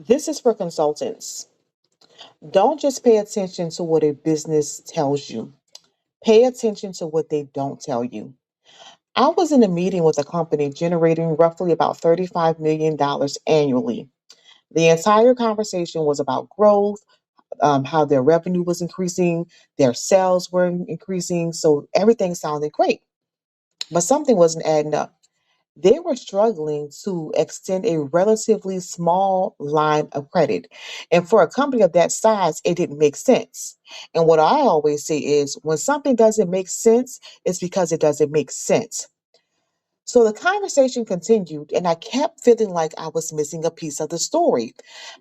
This is for consultants. Don't just pay attention to what a business tells you. Pay attention to what they don't tell you. I was in a meeting with a company generating roughly about $35 million annually. The entire conversation was about growth, how their revenue was increasing, their sales were increasing. So everything sounded great, but something wasn't adding up. They were struggling to extend a relatively small line of credit. And for a company of that size, it didn't make sense. And what I always say is when something doesn't make sense, it's because it doesn't make sense. So the conversation continued, and I kept feeling like I was missing a piece of the story.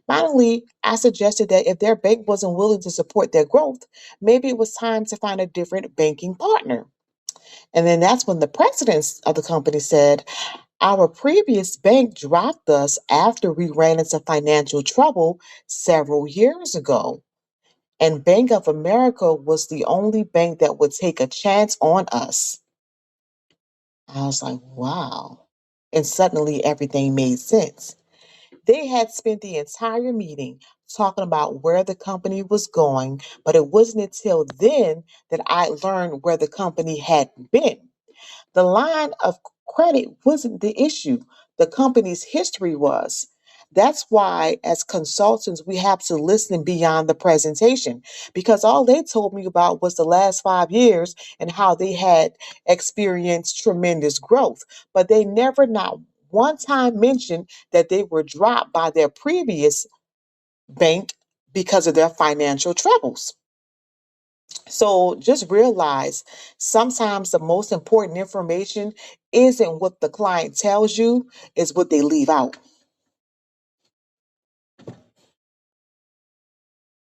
Finally, I suggested that if their bank wasn't willing to support their growth, maybe it was time to find a different banking partner. And then that's when the president of the company said, our previous bank dropped us after we ran into financial trouble several years ago. And Bank of America was the only bank that would take a chance on us. I was like, wow. And suddenly everything made sense. They had spent the entire meeting talking about where the company was going, but it wasn't until then that I learned where the company had been. The line of credit wasn't the issue, the company's history was. That's why, as consultants, we have to listen beyond the presentation because all they told me about was the last 5 years and how they had experienced tremendous growth. But they never, not one time, mentioned that they were dropped by their previous bank because of their financial troubles. So just realize sometimes the most important information isn't what the client tells you, is what they leave out.